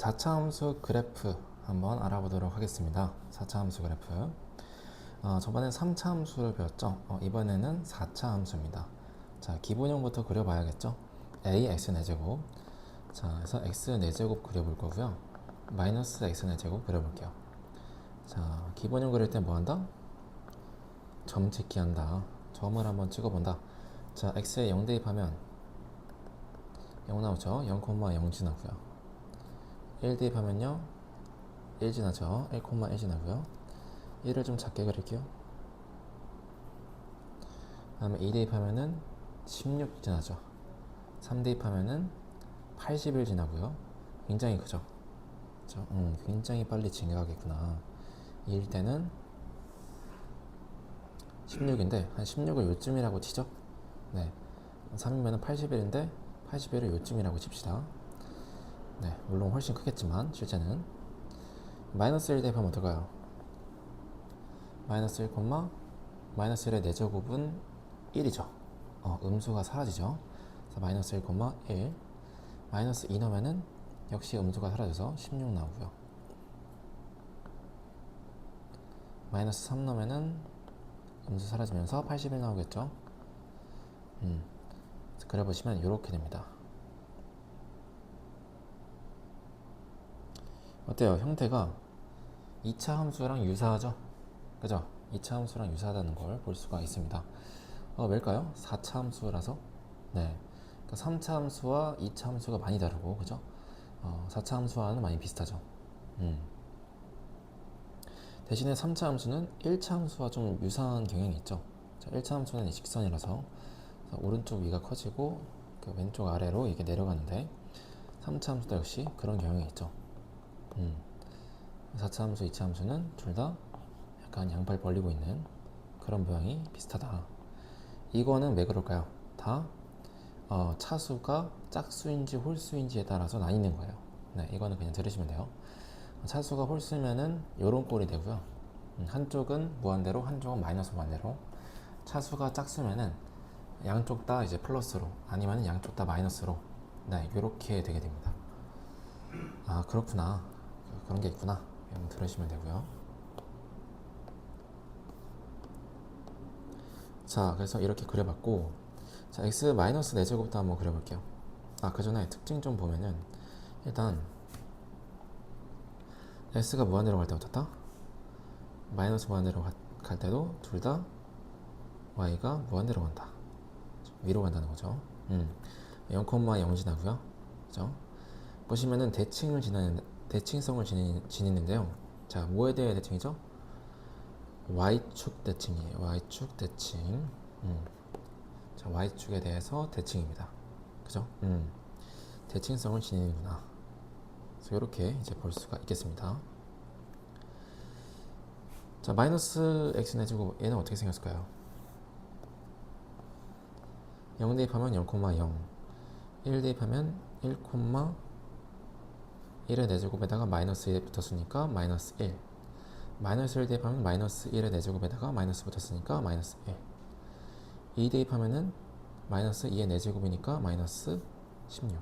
4차 함수 그래프 한번 알아보도록 하겠습니다. 4차 함수 그래프. 저번에 3차 함수를 배웠죠. 이번에는 4차 함수입니다. 자, 기본형부터 그려봐야겠죠. a x 4제곱. 자, 그래서 x 4제곱 그려볼 거고요. 마이너스 x 4제곱 그려볼게요. 자, 기본형 그릴 때 뭐 한다? 점 찍기 한다. 점을 한번 찍어본다. 자, x에 0 대입하면 0 나오죠. 0,0 지나고요. 1 대입하면요 1 지나죠. 1,1 지나고요. 1을 좀 작게 그릴게요. 그 다음에 2 대입하면은 16 지나죠. 3 대입하면은 81 지나고요. 굉장히 크죠. 그렇죠? 굉장히 빨리 진행하겠구나. 2일 때는 16인데 한 16을 요쯤이라고 치죠. 네, 3이면 81인데 81을 요쯤이라고 칩시다. 네, 물론 훨씬 크겠지만 실제는 마이너스 1 대입하면 어떨까요? 마이너스 1, 마이너스 1의 4제곱은 1이죠. 음수가 사라지죠. 그래서 마이너스 1, 1. 마이너스 2 넣으면은 역시 음수가 사라져서 16 나오고요. 마이너스 3 넣으면은 음수 사라지면서 81 나오겠죠. 그려보시면 이렇게 됩니다. 어때요? 형태가 2차 함수랑 유사하죠? 그죠? 2차 함수랑 유사하다는 걸 볼 수가 있습니다. 왜일까요? 4차 함수라서. 네, 그러니까 3차 함수와 2차 함수가 많이 다르고, 그죠? 4차 함수와는 많이 비슷하죠. 대신에 3차 함수는 1차 함수와 좀 유사한 경향이 있죠. 자, 1차 함수는 직선이라서 오른쪽 위가 커지고 그 왼쪽 아래로 이게 내려가는데 3차 함수도 역시 그런 경향이 있죠. 4차 함수, 2차 함수는 둘 다 약간 양발 벌리고 있는 그런 모양이 비슷하다. 이거는 왜 그럴까요? 다 차수가 짝수인지 홀수인지에 따라서 나뉘는 거예요. 네, 이거는 그냥 들으시면 돼요. 차수가 홀수면은 요런 꼴이 되고요. 한쪽은 무한대로, 한쪽은 마이너스 무한대로. 차수가 짝수면은 양쪽 다 이제 플러스로, 아니면 양쪽 다 마이너스로, 네, 요렇게 되게 됩니다. 아, 그렇구나. 그런 게 있구나. 들으시면 되고요. 자, 그래서 이렇게 그려봤고, 자, x 마이너스 4제곱부터 한번 그려볼게요. 그 전에 특징 좀 보면은 일단 s가 무한대로 갈 때 어떻다? 마이너스 무한대로 갈 때도 둘 다 y가 무한대로 간다. 위로 간다는 거죠. 0,0 지나고요. 그죠? 보시면은 대칭성을 지니는데요. 자, 뭐에 대해 대칭이죠? y축 대칭이에요. y축 대칭. 자, y축에 대해서 대칭입니다. 그죠? 대칭성을 지니는구나. 그래서 이렇게 이제 볼 수가 있겠습니다. 자, 마이너스 x 내주고 얘는 어떻게 생겼을까요? 0 대입하면 0,0, 1 대입하면 1,1의 4제곱에다가 마이너스 1 붙었으니까 마이너스 1, 마이너스 1 대입하면 마이너스 1의 4제곱에다가 마이너스 붙었으니까 마이너스 1, 2 대입하면은 마이너스 2의 4제곱이니까 마이너스 16,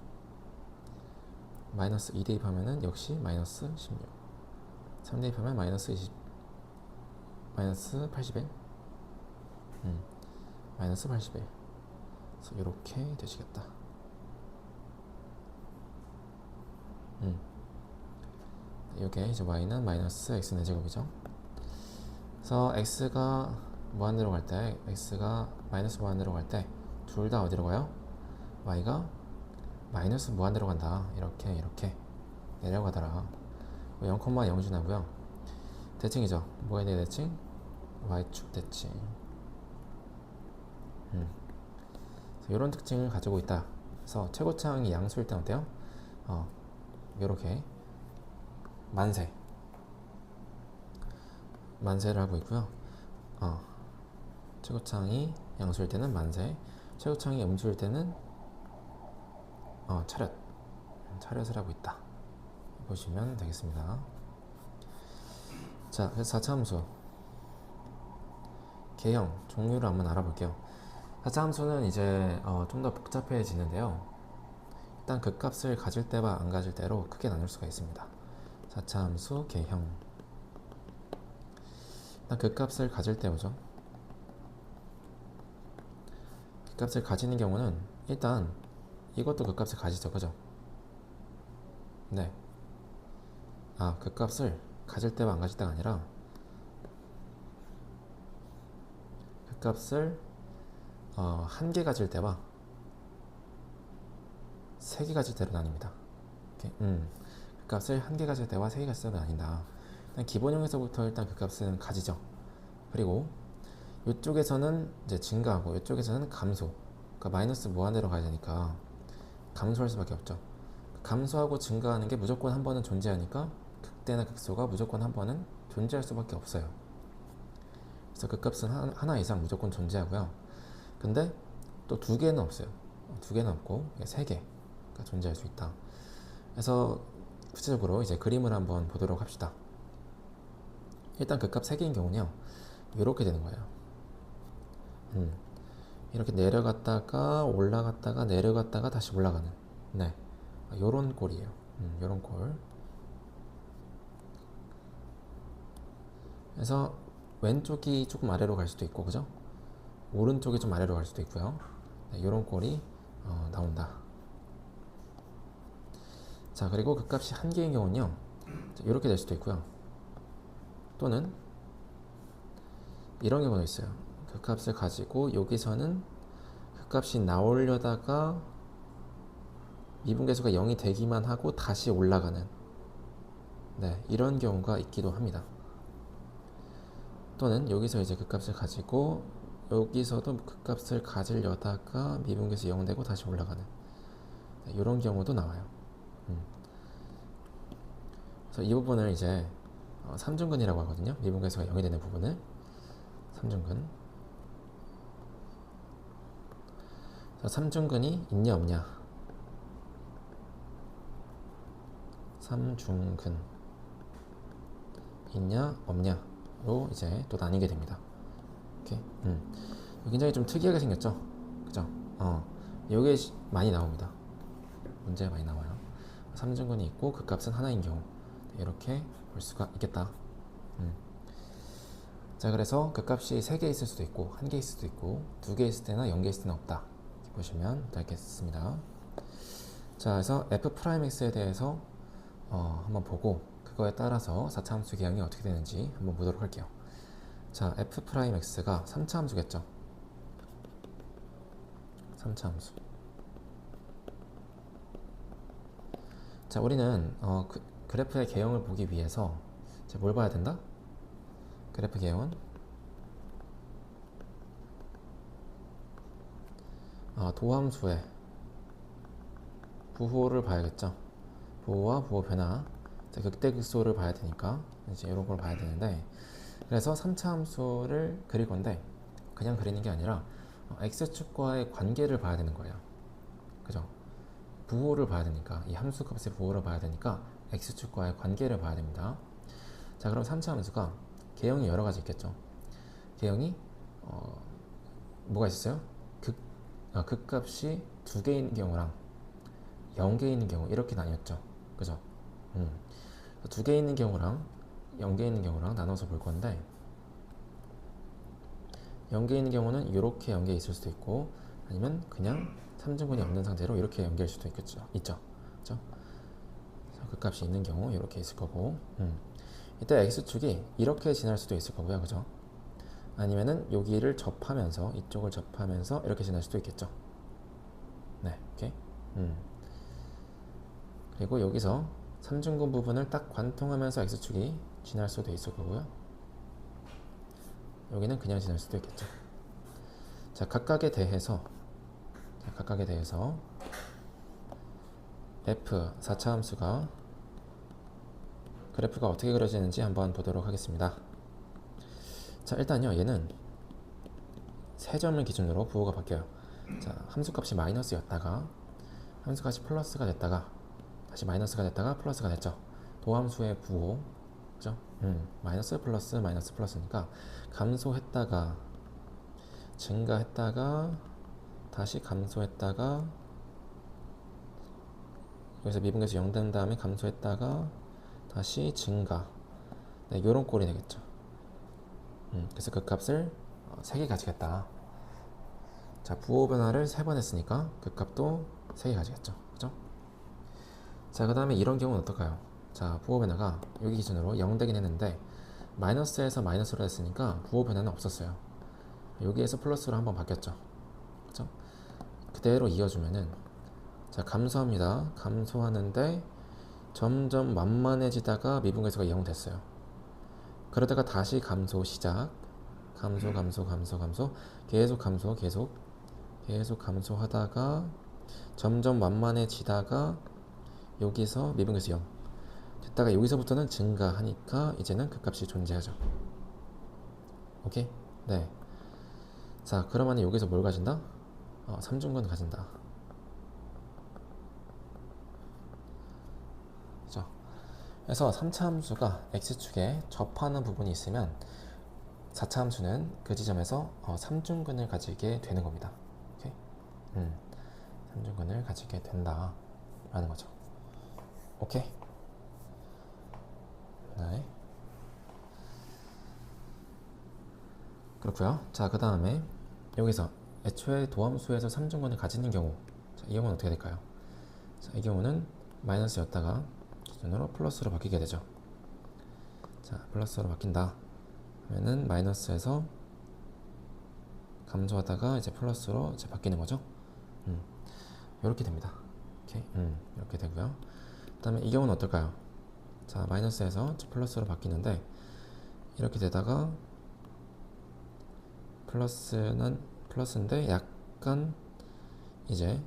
마이너스 2 대입하면은 역시 마이너스 16, 3 대입하면 마이너스 20, 마이너스 81, 마이너스 81. 그래서 이렇게 되시겠다. 이게 이제 y는 마이너스 x 4제곱이죠. 그래서 x가 무한대로 갈 때, x가 마이너스 무한대로 갈 때 둘 다 어디로 가요? y가 마이너스 무한대로 간다. 이렇게 내려가더라. 0,0 지나고요. 대칭이죠. 뭐에 대해 대칭? y축 대칭. 이런 특징을 가지고 있다. 그래서 최고차항이 양수일 때 어때요? 이렇게 만세를 하고 있고요. 최고차항이 양수일 때는 만세, 최고차항이 음수일 때는 차렷을 하고 있다. 보시면 되겠습니다. 자, 그래서 4차 함수 개형, 종류를 한번 알아볼게요. 4차 함수는 이제 좀 더 복잡해지는데요. 일단 극값을 가질 때와 안 가질 때로 크게 나눌 수가 있습니다. 4차 함수 개형. 일단 극값을 가질 때 오죠. 극값을 가지는 경우는 일단 이것도 극값을 가지죠, 그죠? 네. 극값을 가질 때와 안 가질 때가 아니라 극값을 한 개 가질 때와 세 개 가질 때로 나뉩니다. 극값을 한 개 가질 때와 세 개 가질 때로 나뉜다. 일단 기본형에서부터 일단 극값은 가지죠. 그리고 이쪽에서는 이제 증가하고 이쪽에서는 감소. 그러니까 마이너스 무한대로 가야 되니까 감소할 수밖에 없죠. 감소하고 증가하는 게 무조건 한 번은 존재하니까 극대나 극소가 무조건 한 번은 존재할 수밖에 없어요. 그래서 극값은 하나 이상 무조건 존재하고요. 근데 또 두 개는 없어요. 두 개는 없고 세 개가 존재할 수 있다. 그래서 구체적으로 이제 그림을 한번 보도록 합시다. 일단 극값 3개인 경우는요, 이렇게 되는 거예요. 이렇게 내려갔다가 올라갔다가 내려갔다가 다시 올라가는, 네, 요런 꼴이에요. 요런 꼴. 그래서 왼쪽이 조금 아래로 갈 수도 있고, 그죠? 오른쪽이 좀 아래로 갈 수도 있고요. 네, 요런 꼴이 나온다. 자, 그리고 극값이 한 개인 경우는요, 이렇게 될 수도 있고요. 또는 이런 경우도 있어요. 극값을 가지고 여기서는 극값이 나오려다가 미분계수가 0이 되기만 하고 다시 올라가는, 네, 이런 경우가 있기도 합니다. 또는 여기서 이제 극값을 가지고 여기서도 극값을 가지려다가 미분계수 0 되고 다시 올라가는, 네, 이런 경우도 나와요. 그래서 이 부분을 이제 삼중근이라고 하거든요. 미분계수가 0이 되는 부분을 삼중근. 삼중근이 있냐 없냐. 삼중근 있냐 없냐로 이제 또 나뉘게 됩니다. 이렇게. 굉장히 좀 특이하게 생겼죠, 그죠? 요게 많이 나옵니다. 문제가 많이 나와요. 삼중근이 있고 극값은 하나인 경우, 이렇게 볼 수가 있겠다. 자, 그래서 극값이 3개 있을 수도 있고 1개 있을 수도 있고 2개 있을 때나 0개 있을 때는 없다, 이렇게 보시면 되겠습니다. 자, 그래서 f'x에 대해서 한번 보고 그거에 따라서 4차 함수 개형이 어떻게 되는지 한번 보도록 할게요. 자, f'x가 3차 함수겠죠. 3차 함수. 자, 우리는 그래프의 개형을 보기 위해서 뭘 봐야 된다? 그래프 개형은 도함수의 부호를 봐야겠죠. 부호와 부호 변화, 극대극소를 봐야 되니까 이제 이런 걸 봐야 되는데, 그래서 3차 함수를 그릴 건데 그냥 그리는 게 아니라 x축과의 관계를 봐야 되는 거예요. 그죠? 부호를 봐야 되니까, 이 함수 값의 부호를 봐야 되니까 x축과의 관계를 봐야 됩니다. 자, 그럼 3차 함수가 개형이 여러 가지 있겠죠. 개형이 뭐가 있었어요? 극값이 2개인 경우랑 0개 있는 경우, 이렇게 나뉘었죠. 그죠? 2개 있는 경우랑 0개 있는 경우랑 나눠서 볼 건데, 0개 있는 경우는 이렇게 0개 있을 수도 있고, 아니면 그냥 삼중근이 없는 상태로 이렇게 연결할 수도 있죠. 그죠? 극값이 있는 경우 이렇게 있을 거고, 이때 x축이 이렇게 지날 수도 있을 거고요. 그죠? 아니면은 여기를 접하면서, 이쪽을 접하면서 이렇게 지날 수도 있겠죠. 네, 이렇게. 그리고 여기서 삼중근 부분을 딱 관통하면서 x축이 지날 수도 있을 거고요. 여기는 그냥 지날 수도 있겠죠. 자, 각각에 대해서 f 4차 함수가 그래프가 어떻게 그려지는지 한번 보도록 하겠습니다. 자, 일단요, 얘는 세 점을 기준으로 부호가 바뀌어요. 자, 함수값이 마이너스였다가 함수값이 플러스가 됐다가 다시 마이너스가 됐다가 플러스가 됐죠. 도함수의 부호, 그죠? 마이너스 플러스 마이너스 플러스니까 감소했다가 증가했다가 다시 감소했다가 여기서 미분계수 0 된 다음에 감소했다가 다시 증가. 네, 요런 꼴이 되겠죠. 그래서 그 값을 3개 가지겠다. 자, 부호 변화를 3번 했으니까 그 값도 3개 가지겠죠. 그죠? 자, 그 다음에 이런 경우는 어떨까요? 자, 부호 변화가 여기 기준으로 0 되긴 했는데 마이너스에서 마이너스로 했으니까 부호 변화는 없었어요. 여기에서 플러스로 한번 바뀌었죠. 그죠? 그대로 이어주면은 자, 감소합니다. 감소하는데 점점 만만해지다가 미분계수가 0 됐어요. 그러다가 다시 감소 시작. 감소 계속 감소 계속 감소하다가 점점 만만해지다가 여기서 미분계수 0 됐다가 여기서부터는 증가하니까 이제는 그 값이 존재하죠. 오케이? 네. 자, 그러면 여기서 뭘 가진다? 삼중근 가진다. 그죠? 그래서 3차 함수가 x축에 접하는 부분이 있으면 4차 함수는 그 지점에서 3중근을 가지게 되는 겁니다. 오케이? 3중근을 가지게 된다 라는 거죠. 오케이? 네. 그렇고요. 자, 그 다음에 여기서 애초에 도함수에서 3중근을 가지는 경우, 자, 이 경우는 어떻게 될까요? 자, 이 경우는 마이너스였다가 기준으로 플러스로 바뀌게 되죠. 자, 플러스로 바뀐다 그러면은 마이너스에서 감소하다가 이제 플러스로 이제 바뀌는 거죠. 이렇게 됩니다. 오케이, 이렇게 되고요. 그다음에 이 경우는 어떨까요? 자, 마이너스에서 플러스로 바뀌는데 이렇게 되다가 플러스는 플러스인데 약간 이제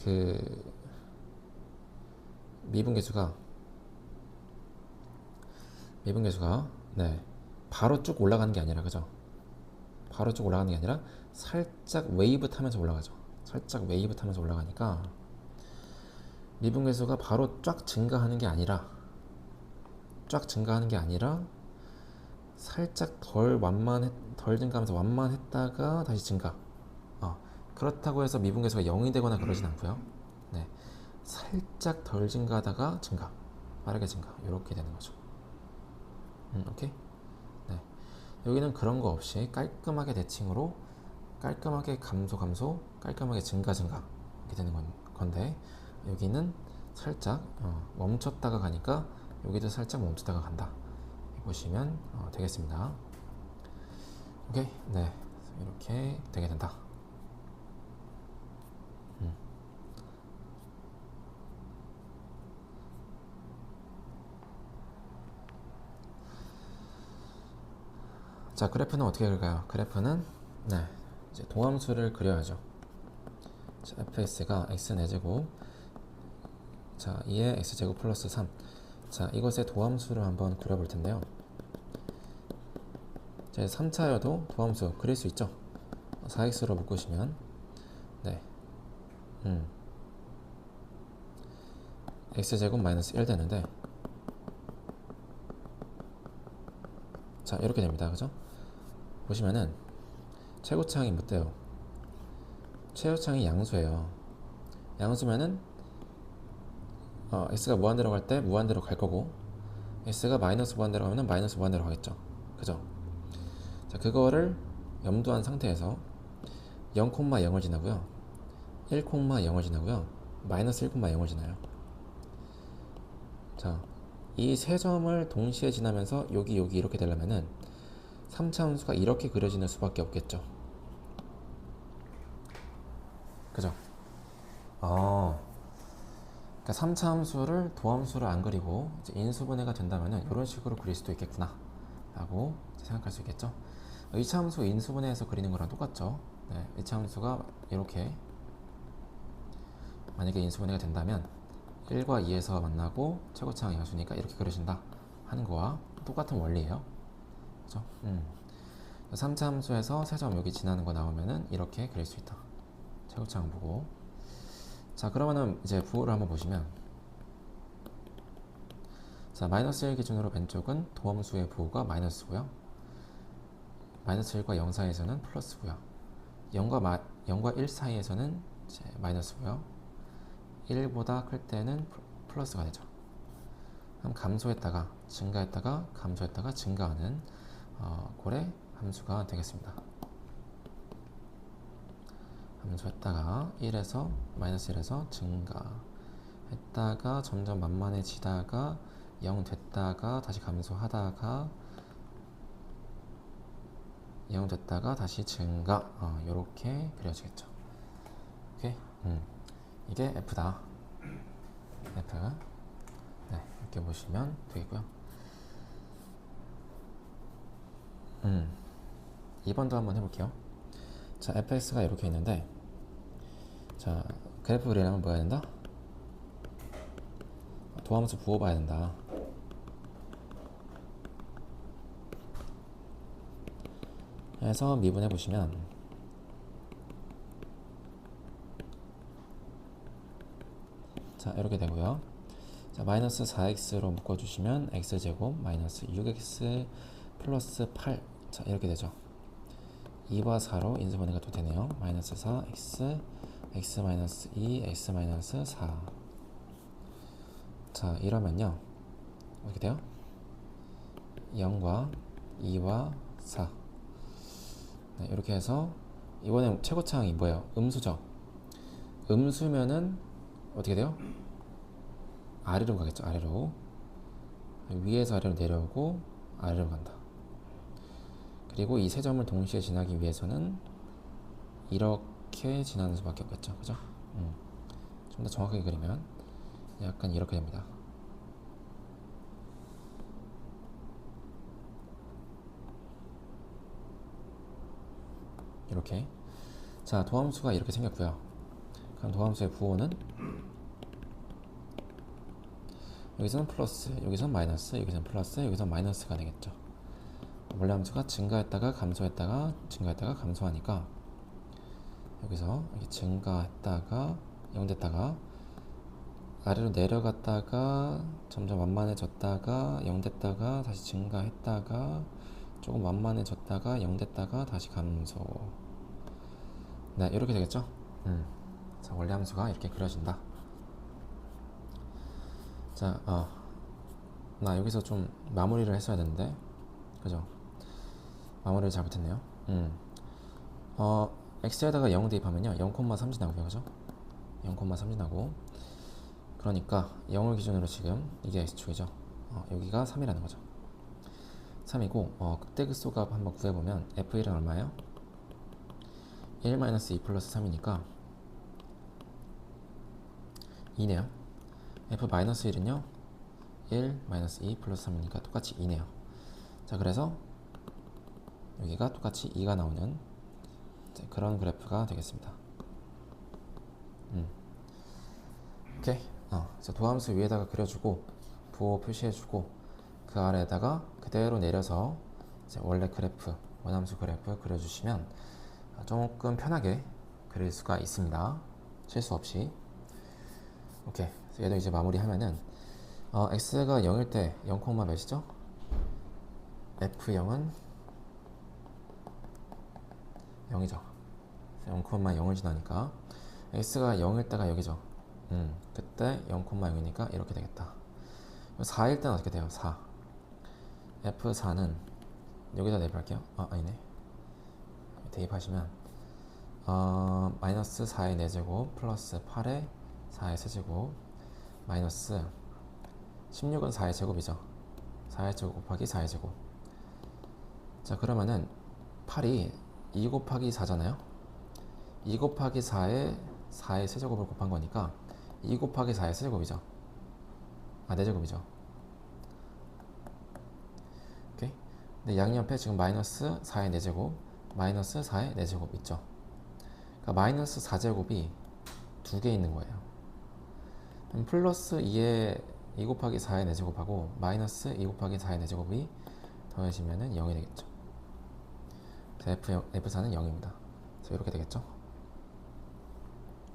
그 미분계수가 네, 바로 쭉 올라가는 게 아니라, 그죠? 바로 쭉 올라가는 게 아니라 살짝 웨이브 타면서 올라가죠. 살짝 웨이브 타면서 올라가니까 미분계수가 바로 쫙 증가하는 게 아니라 살짝 덜 증가하면서 완만했다가 다시 증가. 그렇다고 해서 미분계수가 0이 되거나 그러진 않고요. 네, 살짝 덜 증가하다가 증가, 빠르게 증가, 이렇게 되는 거죠. 오케이? 네, 여기는 그런 거 없이 깔끔하게 대칭으로 깔끔하게 감소, 깔끔하게 증가 이렇게 되는 건데 여기는 살짝 멈췄다가 가니까 여기도 살짝 멈췄다가 간다. 보시면 되겠습니다. 오케이? 네, 이렇게 되게 된다. 자, 그래프는 어떻게 그릴까요? 그래프는 네, 이제 동함수를 그려야죠. 자, fx가 x 4제곱, 자, 2의 x제곱 플러스 3. 자, 이것의 도함수를 한번 그려볼 텐데요. 자, 3차여도 도함수 그릴 수 있죠. 4x로 묶으시면 네, x제곱 마이너스 1 되는데, 자, 이렇게 됩니다. 그죠? 보시면은 최고차항이 몇 대요? 최고차항이 양수예요. 양수면은 x가 무한대로 갈 때 무한대로 갈 거고, x가 마이너스 무한대로 가면 마이너스 무한대로 가겠죠. 그죠? 자, 그거를 염두한 상태에서 0,0을 지나고요, 1,0을 지나고요, 마이너스 1,0을 지나요. 자, 이 세 점을 동시에 지나면서 여기 이렇게 되려면은 3차 함수가 이렇게 그려지는 수밖에 없겠죠. 그죠? 그러니까 3차 함수를 도함수를 안 그리고 이제 인수분해가 된다면은 이런 식으로 그릴 수도 있겠구나 라고 생각할 수 있겠죠. 2차 함수 인수분해해서 그리는 거랑 똑같죠. 네, 2차 함수가 이렇게 만약에 인수분해가 된다면 1과 2에서 만나고 최고차항 양수니까 이렇게 그려진다 하는 거와 똑같은 원리예요. 그죠? 3차 함수에서 세 점 여기 지나는 거 나오면은 이렇게 그릴 수 있다. 최고차항 보고. 자, 그러면은 이제 부호를 한번 보시면, 자, 마이너스 1 기준으로 왼쪽은 도함수의 부호가 마이너스고요, 마이너스 1과 0 사이에서는 플러스고요, 0과 1 사이에서는 이제 마이너스고요, 1보다 클 때는 플러스가 되죠. 그럼 감소했다가 증가했다가 감소했다가 증가하는 고래 함수가 되겠습니다. 감소했다가 1에서 마이너스 1에서 증가했다가 점점 만만해지다가 0 됐다가 다시 감소하다가 0 됐다가 다시 증가. 요렇게 그려지겠죠. 오케이. 이게 F다. F. 네, 이렇게 보시면 되겠고요. 2번도 한번 해볼게요. 자, fx가 이렇게 있는데, 자, 그래프 그리려면 뭐 해야 된다? 도함수 부어봐야 된다. 해서 미분해 보시면 자, 이렇게 되고요. 자, 마이너스 4x로 묶어주시면 x제곱 마이너스 6x 플러스 8. 자, 이렇게 되죠. 2와 4로 인수 보내가 또 되네요. 마이너스 4x x 마이너스 2 x 마이너스 4. 자, 이러면요 어떻게 돼요? 0과 2와 4. 네, 이렇게 해서 이번에 최고차항이 뭐예요? 음수죠. 음수면은 어떻게 돼요? 아래로 가겠죠. 아래로. 위에서 아래로 내려오고 아래로 간다. 그리고 이 세 점을 동시에 지나기 위해서는 이렇게 지나는 수밖에 없겠죠. 그죠? 좀 더 정확하게 그리면 약간 이렇게 됩니다. 이렇게. 자, 도함수가 이렇게 생겼고요. 그럼 도함수의 부호는 여기서는 플러스, 여기서는 마이너스, 여기서는 플러스, 여기서는 마이너스가 되겠죠. 원래 함수가 증가했다가 감소했다가 증가했다가 감소하니까 여기서 이렇게 증가했다가 0 됐다가 아래로 내려갔다가 점점 완만해졌다가 0 됐다가 다시 증가했다가 조금 완만해졌다가 0 됐다가 다시 감소. 네, 이렇게 되겠죠. 자, 원래 함수가 이렇게 그려진다. 자, 나 여기서 좀 마무리를 했어야 되는데, 그죠? 마무리를 잘못했네요. x에다가 0 대입하면요 0,3 지나고요, 그죠? 0,3 지나고, 그러니까 0을 기준으로 지금 이게 x축이죠. 여기가 3이라는 거죠. 3이고 극대극소값 한번 구해보면 f1은 얼마예요? 1-2 플러스 3이니까 2네요. f-1은요 1-2 플러스 3이니까 똑같이 2네요. 자, 그래서 여기가 똑같이 2가 나오는 그런 그래프가 되겠습니다. 오케이. 그래서 도함수 위에다가 그려주고 부호 표시해주고 그 아래에다가 그대로 내려서 이제 원래 그래프, 원함수 그래프 그려주시면 조금 편하게 그릴 수가 있습니다. 실수 없이. 오케이. 그래서 얘도 이제 마무리하면은 x가 0일 때 0, 몇이죠? f0은 0이죠. 0,0을 지나니까 x가 0일 때가 여기죠. 그때 0,0이니까 이렇게 되겠다. 4일 때는 어떻게 돼요? 4. f4는 여기다 대입할게요. 아니네. 대입하시면 마이너스 4의 4제곱 플러스 8의 4의 세제곱 마이너스 16은 4의 제곱이죠. 4의 제곱 곱하기 4의 제곱. 자, 그러면은 8이 2 곱하기 4잖아요. 2 곱하기 4에 4의 세제곱을 곱한 거니까 2 곱하기 4의 세제곱이죠. 4제곱이죠. 오케이. 근데 양옆에 지금 마이너스 4의 4제곱, 마이너스 4의 4제곱 있죠. 그러니까 마이너스 4제곱이 두 개 있는 거예요. 그럼 플러스 2의 2 곱하기 4의 4제곱하고 마이너스 2 곱하기 4의 4제곱이 더해지면은 0이 되겠죠. F4는 0입니다. 그래서 이렇게 되겠죠.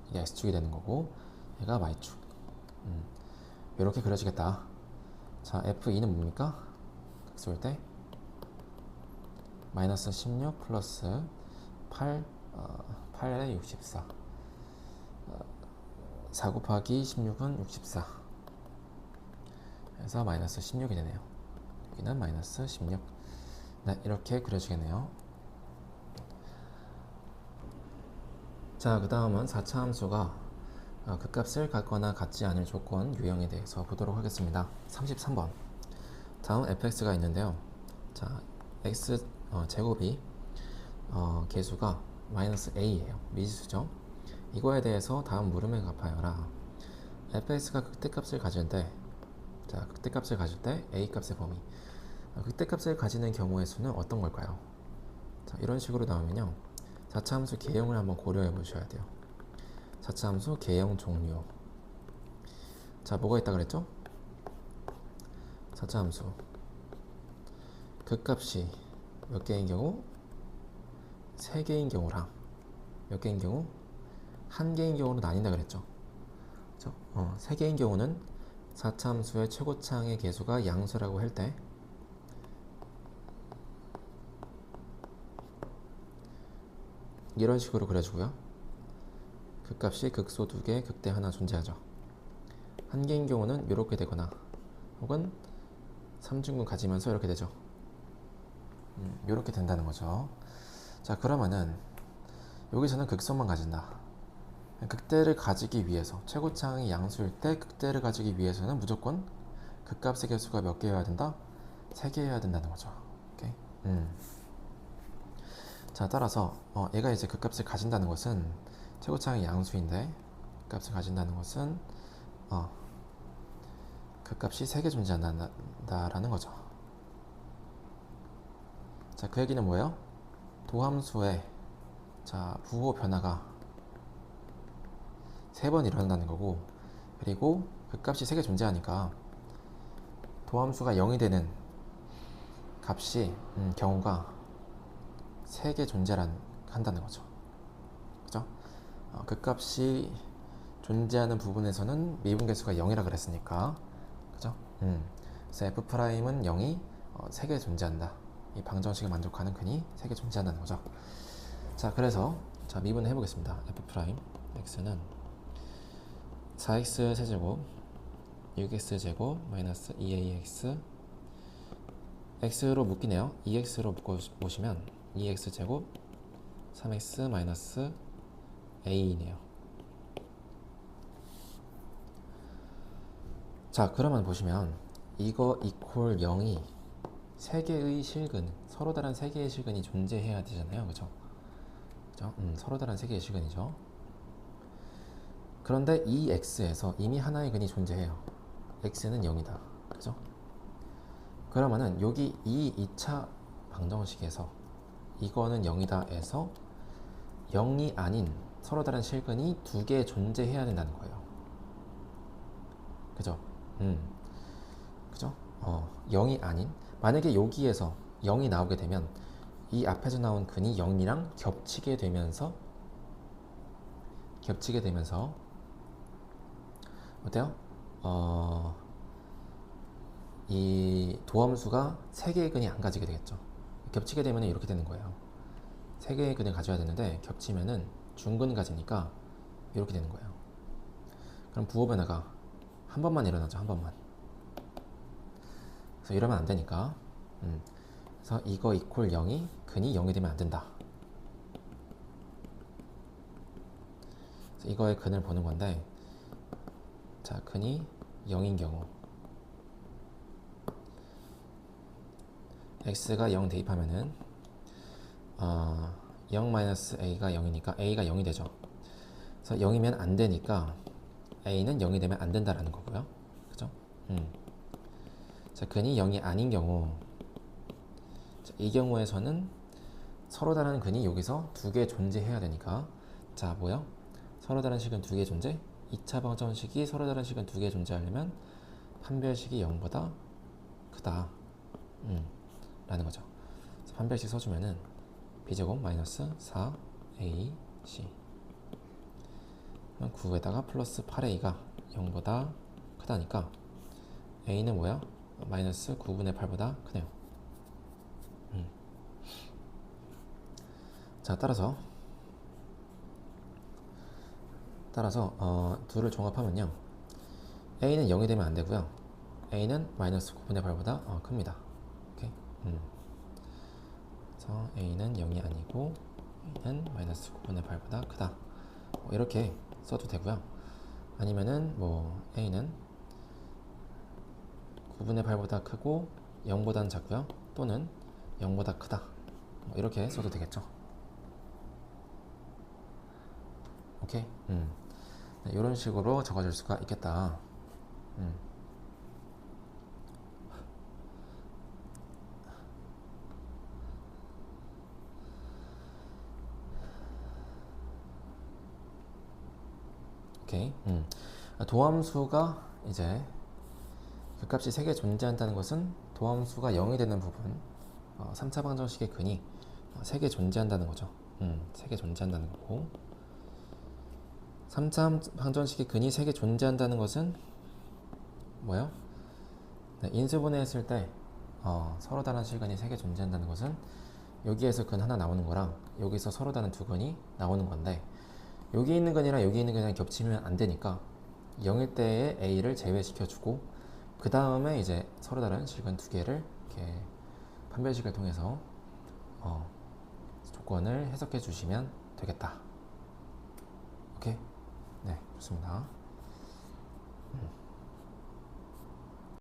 이게 X축이 되는 거고 얘가 Y축. 이렇게 그려지겠다. 자, F2는 뭡니까? 극소일 때 마이너스 16 플러스 8, 8에 64. 4 곱하기 16은 64. 그래서 마이너스 16이 되네요. 여기는 마이너스 16. 네, 이렇게 그려주겠네요. 자, 그 다음은 4차 함수가 극값을 갖거나 같지 않을 조건 유형에 대해서 보도록 하겠습니다. 33번. 다음 fx가 있는데요. 자, x 제곱이 개수가 마이너스 a예요. 미지수죠. 이거에 대해서 다음 물음에 갚아요라. fx가 극대값을 가질 때, 자, 극대값을 가질 때 a 값의 범위. 극대값을 가지는 경우의 수는 어떤 걸까요? 자, 이런 식으로 나오면요. 4차 함수 개형을 한번 고려해 보셔야 돼요. 4차 함수 개형 종류. 자, 뭐가 있다 그랬죠? 4차 함수 극값이 몇 개인 경우? 3개인 경우랑 몇 개인 경우? 1개인 경우로 나뉜다 그랬죠. 3개인 경우는 4차 함수의 최고창의 개수가 양수라고 할 때 이런 식으로 그려주고요. 극값이 극소 2개, 극대 하나 존재하죠. 1개인 경우는 이렇게 되거나 혹은 3중근 가지면서 이렇게 되죠. 이렇게 된다는 거죠. 자, 그러면은 여기서는 극소만 가진다. 극대를 가지기 위해서 최고창이 양수일 때 극대를 가지기 위해서는 무조건 극값의 개수가 몇 개여야 된다? 3개여야 된다는 거죠. 오케이? 자, 따라서 얘가 이제 극값을 가진다는 것은 최고창이 양수인데 극값을 가진다는 것은 극값이 3개 존재한다라는 거죠. 자, 그 얘기는 뭐예요? 도함수의 부호 변화가 3번 일어난다는 거고, 그리고 극값이 3개 존재하니까 도함수가 0이 되는 값이 경우가 3개 존재한다는 거죠. 그죠? 극값이 존재하는 부분에서는 미분계수가 0이라 그랬으니까, 그죠? 그래서 f'은 0이 3개 존재한다. 이 방정식을 만족하는 근이 3개 존재한다는 거죠. 자, 그래서 미분을 해보겠습니다. f' x는 4x 세제곱 6x 제곱 마이너스 2ax x로 묶이네요. 2x로 묶어보시면 2x 제곱 3x 마이너스 a이네요. 자, 그러면 보시면 이거 이퀄 0이 3개의 실근, 서로 다른 3개의 실근이 존재해야 되잖아요. 그죠? 서로 다른 3개의 실근이죠. 그런데 이 x에서 이미 하나의 근이 존재해요. x는 0이다. 그죠? 그러면은 여기 이 2차 방정식에서 이거는 0이다 해서 0이 아닌 서로 다른 실근이 2개 존재해야 된다는 거예요. 그죠? 그죠? 0이 아닌, 만약에 여기에서 0이 나오게 되면 이 앞에서 나온 근이 0이랑 겹치게 되면서 어때요? 이 도함수가 3개의 근이 안 가지게 되겠죠. 겹치게 되면 이렇게 되는 거예요. 3개의 근을 가져야 되는데 겹치면은 중근 가지니까 이렇게 되는 거예요. 그럼 부호 변화가 한 번만 일어나죠. 한 번만. 그래서 이러면 안 되니까 그래서 이거 이퀄 0이 근이 0이 되면 안 된다. 그래서 이거의 근을 보는 건데, 자, 근이 0인 경우 x가 0 대입하면은 0-a가 0이니까 a가 0이 되죠. 그래서 0이면 안 되니까 a는 0이 되면 안 된다라는 거고요. 그죠? 자, 근이 0이 아닌 경우, 자, 이 경우에서는 서로 다른 근이 여기서 2개 존재해야 되니까, 자, 뭐요? 서로 다른 식은 2개 존재? 2차 방정식이 서로 다른 식은 2개 존재하려면 판별식이 0보다 크다 라는 거죠. 그래서 판별식 써주면은 b제곱 마이너스 4ac 9에다가 플러스 8a가 0보다 크다니까 a는 뭐야? 마이너스 9분의 8보다 크네요. 자, 따라서 따라서 둘을 종합하면요, a는 0이 되면 안 되고요, a는 마이너스 9분의 8보다 큽니다. 오케이? 그래서 a는 0이 아니고 a는 마이너스 9분의 8보다 크다. 이렇게 써도 되고요. 아니면은 뭐 a는 9분의 8보다 크고 0보다는 작고요, 또는 0보다 크다. 이렇게 써도 되겠죠. 오케이? 네, 이런 식으로 적어줄 수가 있겠다. 오케이. 도함수가 이제 그 값이 3개 존재한다는 것은 도함수가 0이 되는 부분, 3차 방정식의 근이 3개 존재한다는 거죠. 3개 존재한다는 거고, 3차 방정식의 근이 3개 존재한다는 것은 뭐예요? 네, 인수분해했을 때 서로 다른 실근이 3개 존재한다는 것은 여기에서 근 하나 나오는 거랑 여기서 서로 다른 두 근이 나오는 건데, 여기 있는 근이랑 여기 있는 근이랑 겹치면 안 되니까 0일 때의 a를 제외시켜주고, 그 다음에 이제 서로 다른 실근 두 개를 이렇게 판별식을 통해서 조건을 해석해 주시면 되겠다. 오케이? 네, 좋습니다.